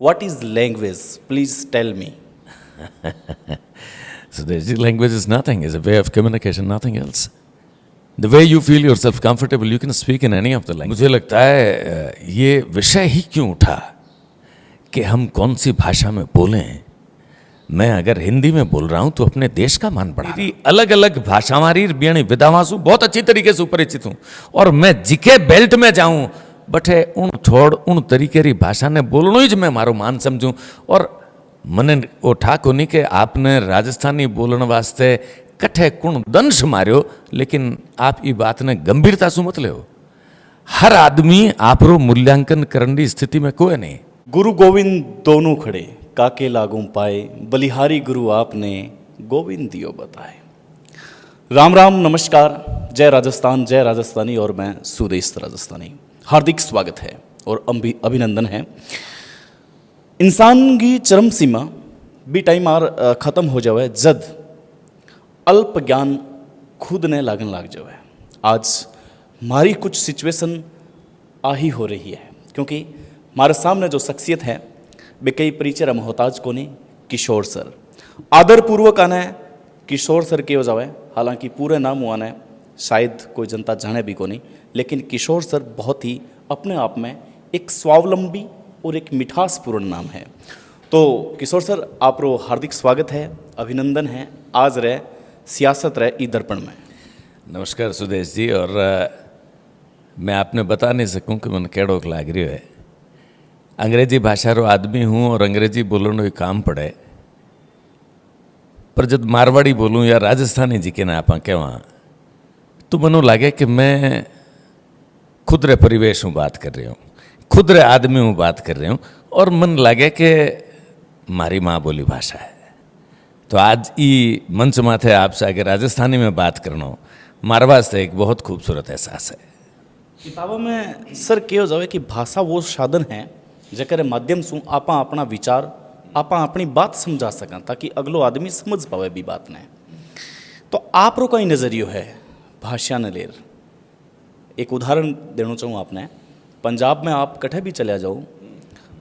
What is language? Please tell me. So the language is nothing, is a way of communication, nothing else. The way you feel yourself comfortable, you can speak in any of the language. मुझे लगता है ये विषय ही क्यों उठा कि हम कौन सी भाषा में बोलें. मैं अगर हिंदी में बोल रहा हूं तो अपने देश का मान बढ़ा. अलग अलग भाषा मारी बियाणी विधावासु बहुत अच्छी तरीके से परिचित हूं और मैं जिके बेल्ट में जाऊं बटे उन छोड़ उन तरीके री भाषा ने बोलनो ही ज मैं मारो मान समझूं. और मने वो ठाको नहीं कि आपने राजस्थानी बोलने वास्ते कठे कुण दंश मार्यो, लेकिन आप ये बात ने गंभीरता से मत ले. हर आदमी आपरो मूल्यांकन करने की स्थिति में कोई नहीं. गुरु गोविंद दोनों खड़े काके लागू पाए, बलिहारी गुरु आपने गोविंद दियो बताए. राम राम नमस्कार, जय राजस्थान, जय राजस्थानी. और मैं सुदेश राजस्थानी, हार्दिक स्वागत है और अभिनंदन है. इंसान की चरम सीमा भी टाइम आर ख़त्म हो जावे जद अल्प ज्ञान खुद ने लागन लाग जावे. आज हमारी कुछ सिचुएशन आ ही हो रही है, क्योंकि हमारे सामने जो शख्सियत है वे कई परिचय मोहताज को नहीं, किशोर सर. आदरपूर्वक आना है किशोर सर के हो जावे. हालांकि पूरे नाम आना है शायद कोई जनता जाने भी को नहीं, लेकिन किशोर सर बहुत ही अपने आप में एक स्वावलंबी और एक मिठासपूर्ण नाम है. तो किशोर सर आपरो हार्दिक स्वागत है, अभिनंदन है. आज रहे सियासत रहे ई दर्पण में. नमस्कार सुदेश जी. और मैं आपने बता नहीं सकूं कि मन केड़ोक लाग रही है. अंग्रेजी भाषा रो आदमी हूँ और अंग्रेजी बोलने को काम पड़े, पर जब मारवाड़ी बोलूँ या राजस्थानी जी के ना आप कहवा तो मनो लगे कि मैं खुद रे परिवेश हूँ बात कर रही हूँ, खुद रे आदमी हूँ बात कर रही हूँ, और मन लगे कि मारी माँ बोली भाषा है. तो आज ई मंच माथे आपसे आगे राजस्थानी में बात करना मारे वास्ते एक बहुत खूबसूरत एहसास है. किताबों में सर कहो जावे कि भाषा वो साधन है जकर माध्यम से आपा अपना विचार आपा अपनी बात समझा सकें, ताकि अगलो आदमी समझ पावे भी बात ने. तो आप रो कई नज़रियो है भाषा ने लेर. एक उदाहरण देना चाहूँ आपने. पंजाब में आप कठे भी चले जाओ,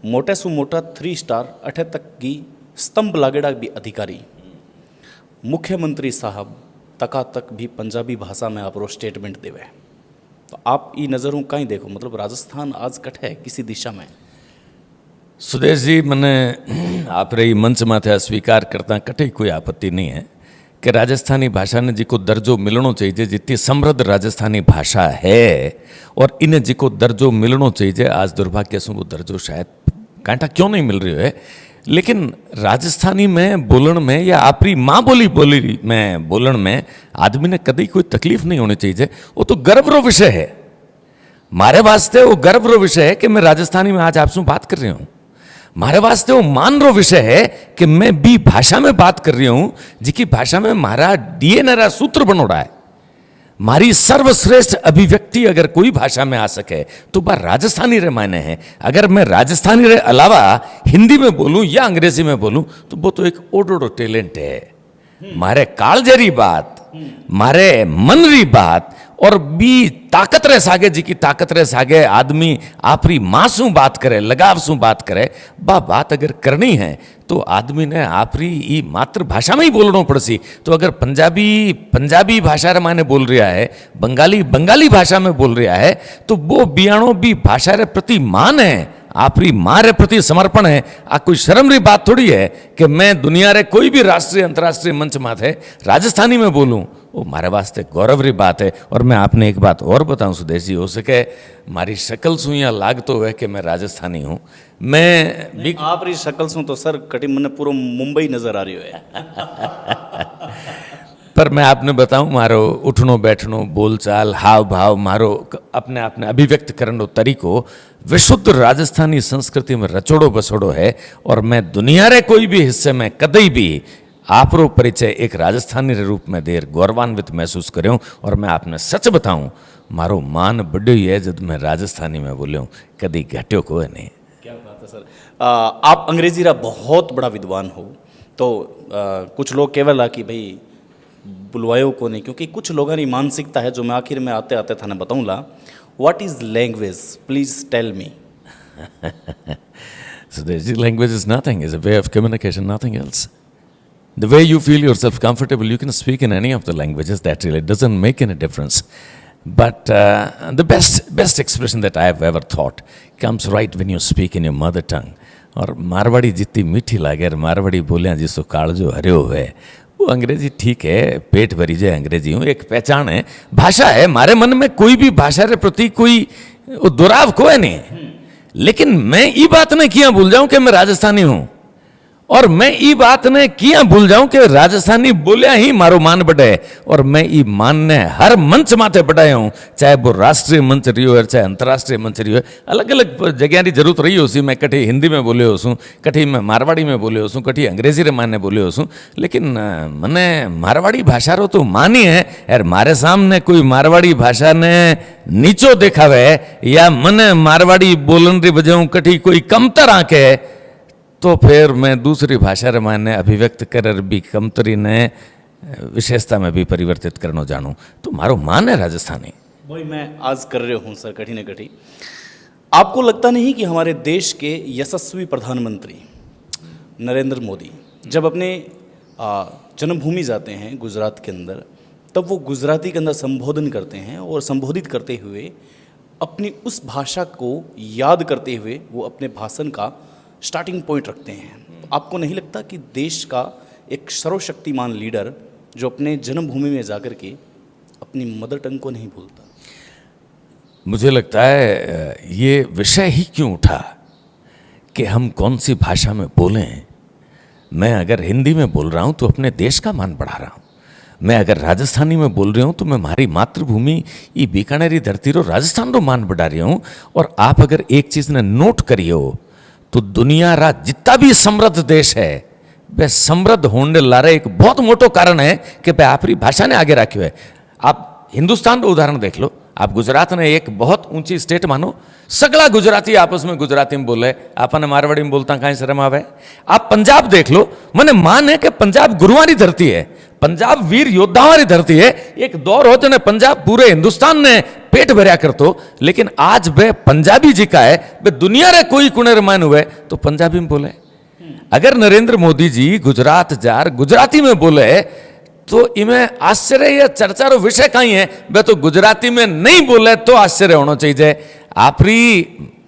मोटे सु मोटा 3 स्टार अठे तक की स्तंभ लागेड़ा भी अधिकारी, मुख्यमंत्री साहब तका तक भी पंजाबी भाषा में आप रो स्टेटमेंट देवे. तो आप ये नज़रों कहीं देखो, मतलब राजस्थान आज कठे है किसी दिशा में. सुदेश जी, मैंने आप रही मंच माथे अस्वीकार करता कटे कोई आपत्ति नहीं है कि राजस्थानी भाषा ने जिको दर्जो मिलनो चाहिए, जितनी समृद्ध राजस्थानी भाषा है और इन्हें जिको दर्जो मिलनो चाहिए, आज दुर्भाग्य से वो दर्जो शायद कांटा क्यों नहीं मिल रही है. लेकिन राजस्थानी में बोलन में या आपरी माँ बोली में बोलन में आदमी ने कभी कोई तकलीफ नहीं होनी चाहिए. वो तो गर्व रो विषय है. मारे वास्ते वो गर्व रो विषय है कि मैं राजस्थानी में आज आपसे बात कर रही हूँ. मारे वास्ते वो मान रो विषय है कि मैं भी भाषा में बात कर रही हूँ, जिसकी भाषा में मारा डीएनए सूत्र बनोड़ा है. मारी सर्वश्रेष्ठ अभिव्यक्ति अगर कोई भाषा में आ सके तो वह राजस्थानी रे मायने है. अगर मैं राजस्थानी रे अलावा हिंदी में बोलूं या अंग्रेजी में बोलूं तो वो तो एक ओडोडो टैलेंट है. मारे कालजरी बात, मारे मन री बात और भी ताकत रे सागे, जी की ताकत रे सागे आदमी आपरी माँ सु बात करे, लगाव सु बात करे, बा बात अगर करनी है तो आदमी ने आपरी ई मातृभाषा में ही बोलना पड़सी. तो अगर पंजाबी भाषा रे माने बोल रहा है, बंगाली भाषा में बोल रहा है, तो वो बियाणो भी भाषा रे प्रति मान है, आपरी माँ रे प्रति समर्पण है. आ कोई शर्म री बात थोड़ी है कि मैं दुनिया रे कोई भी राष्ट्रीय अंतर्राष्ट्रीय मंच माथे राजस्थानी में बोलूं. वो मारे वास्ते गौरव री बात है. और मैं आपने एक बात और बताऊं सुदेश जी, हो सके मारी शक्ल सु या लाग तो है कि मैं राजस्थानी हूँ. मैं भी आप री शक्ल सु तो सर कटी मने पूरा मुंबई नजर आ रही है. पर मैं आपने बताऊं मारो उठनो बैठनो बोलचाल हाव भाव मारो अपने आपने अभिव्यक्त करने तरीको विशुद्ध राजस्थानी संस्कृति में रचोड़ो बसोड़ो है. और मैं दुनिया रे कोई भी हिस्से में कदई भी आपरो परिचय एक राजस्थानी रे रूप में देर गौरवान्वित महसूस करूं. और मैं आपने सच बताऊं मारो मान बड़ो ही है जब मैं राजस्थानी में बोलूं, कदी घट्यो को नहीं. क्या बात है सर. आप अंग्रेजी रा बहुत बड़ा विद्वान हो. तो कुछ लोग केवल कि भाई बुलवायो को नहीं, क्योंकि कुछ लोगों की मानसिकता है जो मैं आखिर में आते आते थाने बताऊंगा. What is language? Please tell me. Sudesh ji, language is nothing, it's a way of communication, nothing else. The way you feel yourself comfortable, you can speak in any of the languages, that really doesn't make any difference. But the best expression that I have ever thought comes right when you speak in your mother tongue. और मारवाड़ी जितनी मीठी लागे और मारवाड़ी बोलियाँ जिसको कालजो हरियो है, वो अंग्रेजी ठीक है, पेट भरी जाए अंग्रेजी हूँ, एक पहचान है, भाषा है. मारे मन में कोई भी भाषा रे प्रति कोई दुराव कोई नहीं, लेकिन मैं ये बात नहीं किया भूल जाऊं कि मैं राजस्थानी हूं, और मैं ये बात ने किया भूल जाऊं कि राजस्थानी बोलिया ही मारो मान बढ़े, और मैं ये मान ने हर मंच माथे बढ़ाया हूं, चाहे वो राष्ट्रीय मंच रही हो चाहे अंतर्राष्ट्रीय मंच रही हो. अलग अलग जगह की जरूरत रही हो सी, मैं कठी हिंदी में बोले होसूँ, कठी मैं मारवाड़ी में बोले होसूँ, कठी अंग्रेजी रे माने बोले होसूँ, लेकिन मने मारवाड़ी भाषा रो तो मानी है यार. मारे सामने कोई मारवाड़ी भाषा ने नीचो देखावे या मने मारवाड़ी बोलन री वजह कठी कोई कमतर आंके, तो फिर मैं दूसरी भाषा रे माने अभिव्यक्त कर भी कमतरी ने विशेषता में भी परिवर्तित करना जानूं, तो मारो मान है राजस्थानी. वही मैं आज कर रहे हूँ सर, कठी न कठी. आपको लगता नहीं कि हमारे देश के यशस्वी प्रधानमंत्री नरेंद्र मोदी जब अपने जन्मभूमि जाते हैं गुजरात के अंदर, तब वो गुजराती के अंदर संबोधन करते हैं और संबोधित करते हुए अपनी उस भाषा को याद करते हुए वो अपने भाषण का स्टार्टिंग पॉइंट रखते हैं. आपको नहीं लगता कि देश का एक सर्वशक्तिमान लीडर जो अपने जन्मभूमि में जाकर के अपनी मदर टंग को नहीं भूलता? मुझे लगता है ये विषय ही क्यों उठा कि हम कौन सी भाषा में बोलें. मैं अगर हिंदी में बोल रहा हूँ तो अपने देश का मान बढ़ा रहा हूँ. मैं अगर राजस्थानी में बोल रही हूँ तो मैं हमारी मातृभूमि ये बीकानेरी धरती रो राजस्थान रो मान बढ़ा रही हूँ. और आप अगर एक चीज़ ने नोट करियो तो दुनिया रा जितना भी समृद्ध देश है वह समृद्ध होने लारे एक बहुत मोटो कारण है कि भाई आपरी भाषा ने आगे रखियो है. आप हिंदुस्तान रो उदाहरण देख लो. आप गुजरात ने एक बहुत ऊंची स्टेट मानो, सगला गुजराती आपस में गुजराती में बोले, आपने मारवाड़ी में बोलता कहीं शर्म आवे. आप पंजाब देख लो, मने मान है कि पंजाब गुरुओं की धरती है, पंजाब वीर योद्धाओं की धरती है. एक दौर हो जने पंजाब पूरे हिंदुस्तान ने पेट भरिया करतो, लेकिन आज वे पंजाबी जी का है, वे दुनिया रे कोई कुने रे मान हुए तो पंजाबी में बोले. अगर नरेंद्र मोदी जी गुजरात जार गुजराती में बोले तो इमें आश्चर्य या चर्चा रो विषय कहीं है. वे तो गुजराती में नहीं बोले तो आश्चर्य होना चाहिए. आपरी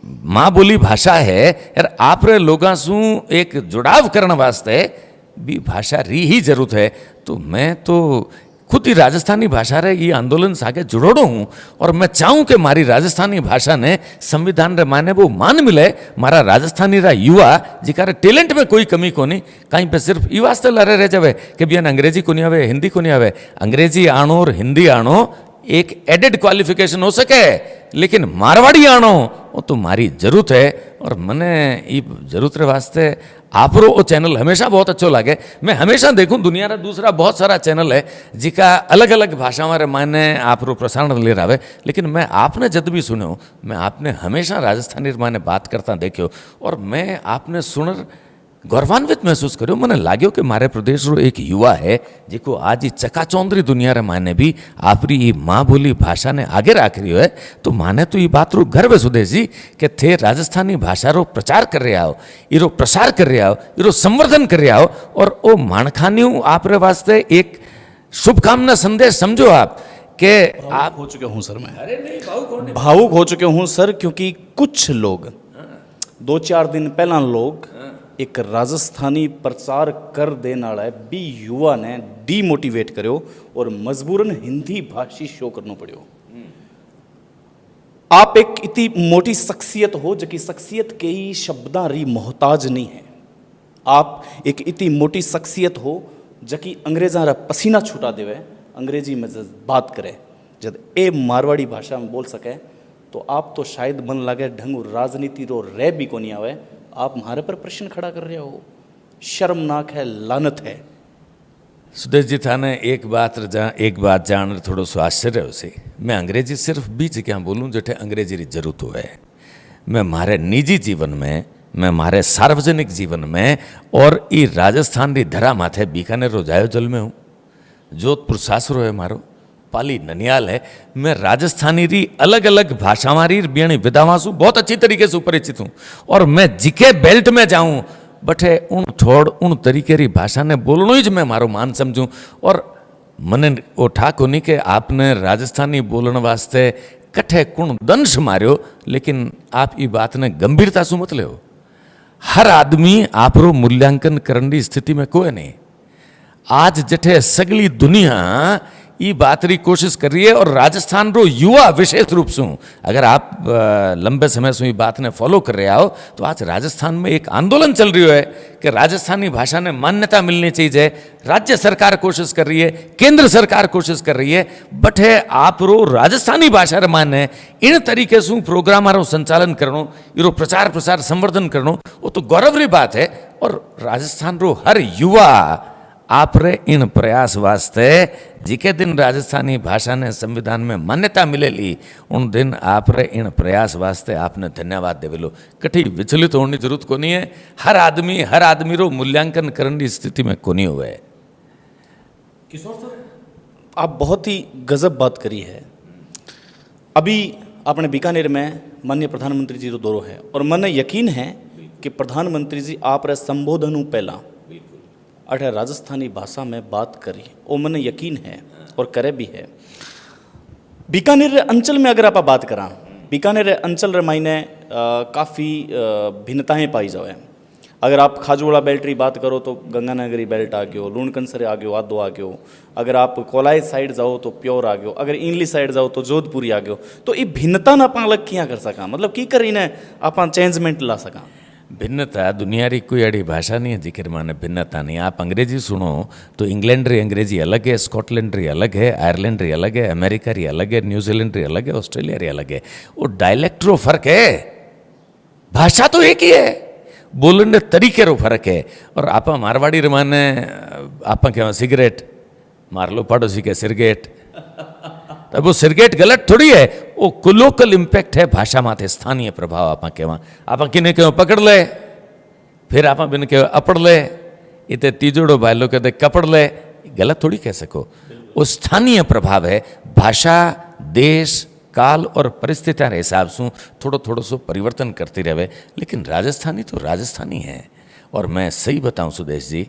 माँ बोली भाषा है यार, आप रे लोगों सु एक जुड़ाव करने वास्ते भी भाषा री ही जरूरत है. तो मैं तो खुद ही राजस्थानी भाषा रे ये आंदोलन से आगे जुड़ोड़ो हूँ, और मैं चाहूँ कि मारी राजस्थानी भाषा ने संविधान रे माने वो मान मिले. मारा राजस्थानी रा युवा जिकारे टैलेंट में कोई कमी को नहीं, कहीं पे सिर्फ ये वास्ते लड़े रह जावे कि बियान अंग्रेजी को नहीं आवे, हिंदी को नहीं आवे. अंग्रेजी आणो और हिंदी आणो एक एडेड क्वालिफिकेशन हो सके, लेकिन मारवाड़ी आणो वो तो मारी जरूरत है. और मने ये जरूरत रे वास्ते आप रो चैनल हमेशा बहुत अच्छो लगे. मैं हमेशा देखूं दुनिया रा दूसरा बहुत सारा चैनल है जिका अलग अलग भाषाओं रे माने आप रो प्रसारण ले रहा, लेकिन मैं आपने जब भी सुनो, मैं आपने हमेशा राजस्थानी माने बात करता देखो, और मैं आपने सुन गौरवान्वित महसूस करो. मैंने लाग्यो कि मारे प्रदेश रो एक युवा है जिको आज ही चकाचौंधरी दुनिया रे माने भी आपरी ये माँ बोली भाषा ने आगे रख रही है. तो माने तो ये बात रो गर्व है सुदेश जी कि थे राजस्थानी भाषा रो प्रचार कर रहे आओ, इरो प्रसार कर रहे आओ, इरो संवर्धन कर रहे आओ. और ओ माणखानी आप रे वास्ते एक शुभकामना संदेश समझो आप कि आप हो चुके हूँ सर. मैं अरे नहीं भावुक हो चुके हूँ सर, क्योंकि कुछ लोग 2-4 दिन पहला लोग एक राजस्थानी प्रचार कर देने वाला भी युवा ने डीमोटिवेट करो और मजबूरन हिंदी भाषी शो करना पड़ो. आप एक इतनी मोटी शख्सियत हो जबकि शख्सियत के ही शब्दां री मोहताज नहीं है. आप एक इतनी मोटी शख्सियत हो जबकि अंग्रेजा रा पसीना छुटा देवे, अंग्रेजी में बात करे, जब ए मारवाड़ी भाषा में बोल सके तो आप तो शायद मन लगे ढंग राजनीति रो रह भी को नहीं आवे. आप हमारे पर प्रश्न खड़ा कर रहे हो, शर्मनाक है, लानत है. सुदेश जी थाने एक बात जान थोड़ो सो आश्चर्य उसे. मैं अंग्रेजी सिर्फ बीच क्या बोलूँ जठे अंग्रेजी री जरूरत हो है. मैं मारे निजी जीवन में, मैं मारे सार्वजनिक जीवन में और ई राजस्थान री धरा माथे बीकानेर रो जायो जल में हूँ, जोधपुर सासरो है मारो, पाली ननियाल है। मैं राजस्थानी री अलग अलग भाषावां री बियणी विधावां सु बहुत अच्छी तरीके से परिचित हूँ, और मैं जिके बेल्ट में जाऊँ बठे उन थोड़ उन तरीके री भाषा ने बोलनो ही ज मैं मारो मान समझूं। और मने वो ठा कोनी के आपने राजस्थानी बोलने वास्ते कठे कुण दंश मार्यो, लेकिन आप ये बात ने गंभीरता से मत लो। हर आदमी आपरो मूल्यांकन करने की स्थिति में कोई नहीं। आज जठे सगली दुनिया ये बात री कोशिश कर रही है, और राजस्थान रो युवा विशेष रूप से, अगर आप लंबे समय से ये बात ने फॉलो कर रहे हो तो आज राजस्थान में एक आंदोलन चल रही है कि राजस्थानी भाषा ने मान्यता मिलनी चाहिए। राज्य सरकार कोशिश कर रही है, केंद्र सरकार कोशिश कर रही है, बट है आप रो राजस्थानी भाषा रे माने इन तरीके से प्रोग्राम रो संचालन करनो, इरो प्रचार प्रसार संवर्धन करनो, वो तो गौरव री बात है। और राजस्थान रो हर युवा आप रे इन प्रयास वास्ते जिके दिन राजस्थानी भाषा ने संविधान में मान्यता मिलेली उन दिन आप रे इन प्रयास वास्ते आपने धन्यवाद देवेलो। कठी विचलित होने की जरूरत को नहीं है। हर आदमी रो मूल्यांकन करने की स्थिति में को नहीं हुए। किशोर सर, आप बहुत ही गजब बात करी है। अभी आपने बीकानेर में माननीय प्रधानमंत्री जी रो दौरो है, और मने यकीन है कि प्रधानमंत्री जी आप रे संबोधन पहला अठे राजस्थानी भाषा में बात करी, वो मने यकीन है और करे भी है। बीकानेर अंचल में अगर आप बात करा, बीकानेर अंचल रे मायने काफ़ी भिन्नताएं पाई जाए। अगर आप खाजूवाड़ा बेल्ट री बात करो तो गंगानगरी बेल्ट आ गयो, लूणकंसरे आ गयो, आदो आ गयो। अगर आप कोलाई साइड जाओ तो प्योर आ गयो, अगर इंगली साइड जाओ तो जोधपुरी आ गयो। तो ये भिन्नता ना आप अलग किया कर सका, मतलब की कर इन्हें आप चेंजमेंट ला सका। भिन्नता दुनिया री कोई अड़ी भाषा नहीं है जिक्र माने भिन्नता नहीं। आप अंग्रेजी सुनो तो इंग्लैंड री अंग्रेजी अलग है, स्कॉटलैंड री अलग है, आयरलैंड री अलग है, अमेरिका री अलग है, न्यूजीलैंड री अलग है, ऑस्ट्रेलिया री अलग है। वो डायलेक्ट रो फर्क है, भाषा तो एक ही है, बोलने तरीके रो फर्क है। और आप मारवाड़ी रे माने आप क्या सिगरेट मार लो, पड़ोसी के सिरगेट, तब वो सिरगेट गलत थोड़ी है, वो कोलोकल इम्पैक्ट है भाषा माथे, स्थानीय प्रभाव। आप कहवा आप किने क्यों पकड़ ले, फिर आप बिन के अपड़ ले, इतने तीजोड़ो भाईलो कहते कपड़ ले, गलत थोड़ी कह सको। वो स्थानीय प्रभाव है। भाषा देश काल और परिस्थितियों के हिसाब से थोड़ो थोड़ो सो परिवर्तन करती रहे, लेकिन राजस्थानी तो राजस्थानी है। और मैं सही बताऊं सुदेश जी,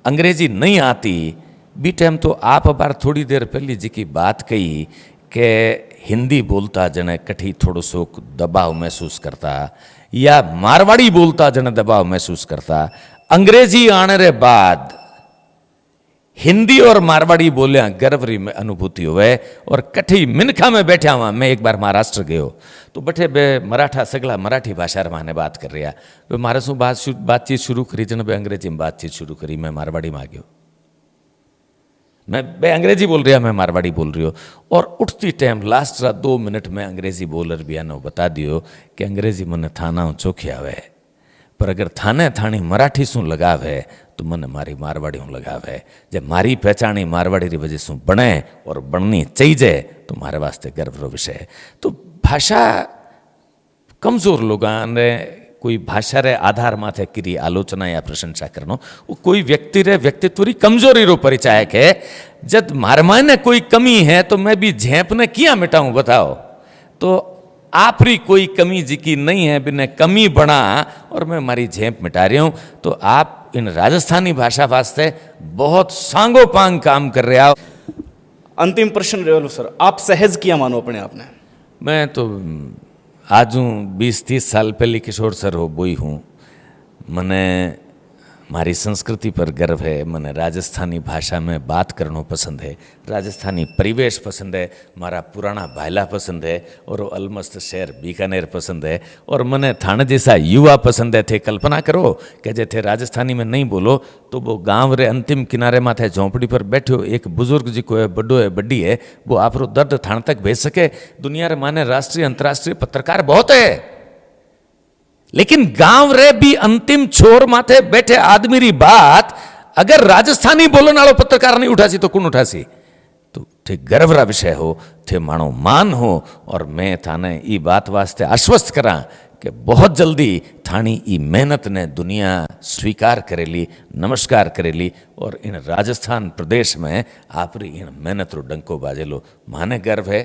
अंग्रेजी नहीं आती बी टाइम तो आप बार थोड़ी देर पहले जी की बात कही कि हिंदी बोलता जने कठी थोड़ो सो दबाव महसूस करता, या मारवाड़ी बोलता जने दबाव महसूस करता। अंग्रेजी आने रे बाद हिंदी और मारवाड़ी बोलिया गर्व री अनुभूति हुए। और कठी मिनखा में बैठा हुआ, मैं एक बार महाराष्ट्र गयो तो बैठे बे मराठा सगला मराठी भाषा रे माने बात कर रहा, वे मारे सु बातचीत शुरू करी, जने बे अंग्रेजी में बातचीत शुरू करी, मैं मारवाड़ी में आ गयो। मैं अंग्रेजी बोल रहा, मैं मारवाड़ी बोल रही हो। और उठती टाइम लास्ट 2 मिनट में अंग्रेजी बोलर भी आनो बता दियो कि अंग्रेजी मन थाना चोखे आवे, पर अगर थाने थानी मराठी सु लगावे तो मन मारी मारवाड़ी हूँ लगावे। जब मारी पहचानी मारवाड़ी री वजह से बने और बननी चाहिए तो मारे वास्ते गर्व रो विषय है। तो भाषा कमजोर लोग ने कोई भाषा रे आधार माथे किरी आलोचना या प्रशंसा करनो, वो कोई व्यक्ति रे व्यक्तित्व री कमजोरी रो परिचायक है। जब मारे माने कोई कमी है तो मैं भी झेप ने किया मिटाऊं बताओ। तो आप री कोई कमी जी की नहीं है, बिना कमी बना और मैं हमारी झेप मिटा रही हूं। तो आप इन राजस्थानी भाषा वास्ते बहुत सांगो पांग काम कर रहे हो। अंतिम प्रश्न रेवलो सर, आप सहज किया मानो अपने आपने? मैं तो आज हूँ 20-30 साल पहले किशोर सर हो बोई हूँ। मने मारी संस्कृति पर गर्व है, मने राजस्थानी भाषा में बात करना पसंद है, राजस्थानी परिवेश पसंद है, मारा पुराना भायला पसंद है, और अलमस्त शहर बीकानेर पसंद है, और मने थाने जैसा युवा पसंद है। थे कल्पना करो कि जे थे राजस्थानी में नहीं बोलो तो वो गांव रे अंतिम किनारे में थे झोंपड़ी पर बैठो एक बुजुर्ग जी को है, बड्डो है, बड्डी है, वो आप रो दर्द थाने तक भेज सके। दुनिया रे माने राष्ट्रीय अंतर्राष्ट्रीय पत्रकार बहुत है, लेकिन गांव रे भी अंतिम छोर माथे बैठे आदमी री बात अगर राजस्थानी बोलने वालों पत्रकार नहीं उठासी तो कौन उठासी? तो थे गर्व रा विषय हो, थे मानो मान हो। और मैं थाने ई बात वास्ते आश्वस्त करा कि बहुत जल्दी थाणी ई मेहनत ने दुनिया स्वीकार करेली, नमस्कार करेली और इन राजस्थान प्रदेश में आपरी इन मेहनत रो डंको बाजेलो माने गर्व है,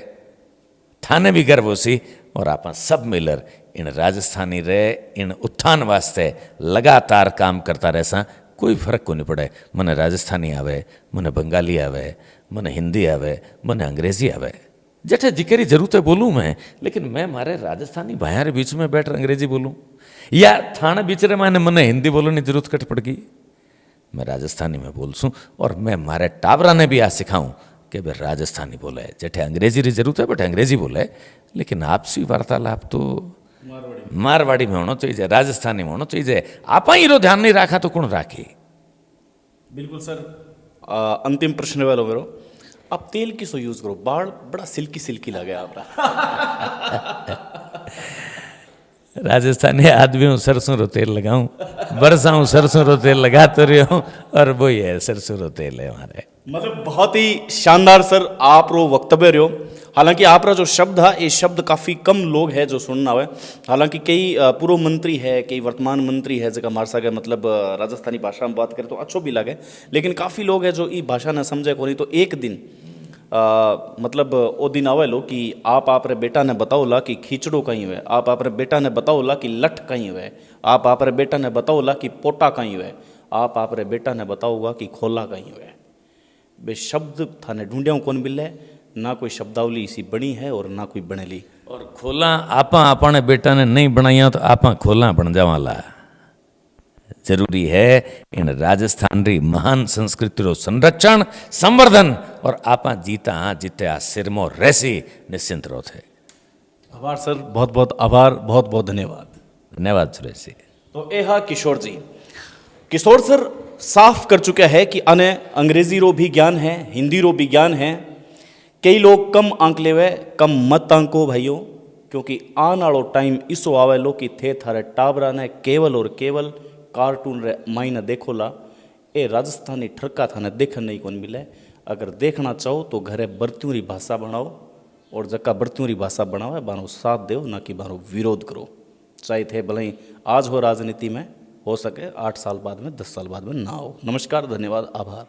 थाने भी गर्व होसी। और आप सब मिलर इन राजस्थानी रे इन उत्थान वास्ते लगातार काम करता रहसा। कोई फर्क को नहीं पड़े, मने राजस्थानी आवे, मने बंगाली आवे, मने हिंदी आवे, मने अंग्रेजी आवे, जठे जिकेरी जरूरत है बोलूँ मैं, लेकिन मैं मारे राजस्थानी भाइयारे बीच में बैठ अंग्रेजी बोलूँ या थाने बीच रे माने मने हिंदी बोलने की जरूरत कट पड़ गई, मैं राजस्थानी में बोलसूँ। और मैं मारे टाबरा ने भी आ सिखाऊँ कि भाई राजस्थानी बोले, जठे अंग्रेजी की जरूरत है बट अंग्रेजी बोले, लेकिन आपसी वार्तालाप तो मारवाड़ी में होना चाहिए, राजस्थानी में होना चाहिए। आप ही रो ध्यान नहीं रखा तो कौन राखे। बिल्कुल सर। अंतिम प्रश्न वालो मेरो, आप तेल किसो यूज करो? बाल बड़ा सिल्की सिल्की लगे आपका। राजस्थानी आदमी हूँ, सरसों रो तेल लगाऊं, बरसा हूँ सरसों रो तेल लगाते रहो हूँ, और वही है सरसों रो तेल है हमारे। मतलब बहुत ही शानदार सर आप रो वक्तव्य रहो। हालांकि आप जो शब्द है ये शब्द काफ़ी कम लोग है जो सुनना हुआ। हालांकि कई पूर्व मंत्री है, कई वर्तमान मंत्री है जगह मार सके, मतलब राजस्थानी भाषा में बात करें तो अच्छो भी लगे, लेकिन काफ़ी लोग है जो ये भाषा न समझे को नहीं। तो एक दिन मतलब वो दिन आवे लो कि आप रे बेटा ने बताओला कि खींचड़ो कहीं हुए, आप रे बेटा ने बताओला कि लठ कहीं हुए, आप रे बेटा ने बताओला कि पोटा कहीं हुए, आप रे बेटा ने बताओगा कि खोला कहीं हुए। बे शब्द थाने ढूंढिया कौन मिले, ना कोई शब्दावली इसी बनी है और ना कोई बनेली। और खोला आपा अपने बेटा ने नहीं बनाया तो आपा खोला बन जावाला। जरूरी है इन राजस्थान री महान संस्कृति रो संरक्षण, संवर्धन, और आपा जीता जीते आ सिरमो रहसी निश्चिंत रो थे। आभार सर, बहुत बहुत आभार, बहुत बहुत धन्यवाद। धन्यवाद सुरेश जी। तो ए हा किशोर जी। किशोर सर साफ कर चुका है कि अने अंग्रेजी रो भी ज्ञान है, हिंदी रो भी ज्ञान है। कई लोग कम आंक लेवे, कम मत आंको भाइयों, क्योंकि आने वालो टाइम इसो आवे लो कि थे थारे टाबरा ने केवल और केवल कार्टून रे मायने देखोला। ए राजस्थानी ठरका थाने देखने नहीं कौन मिले। अगर देखना चाहो तो घरे बर्तियों री भाषा बनाओ, और जक्का बर्तियों री भाषा बनाओ बारो साथ दो, ना कि बारो विरोध करो। चाहे थे भले ही आज हो राजनीति में, हो सके 8 साल बाद में, 10 साल बाद में ना हो। नमस्कार, धन्यवाद, आभार।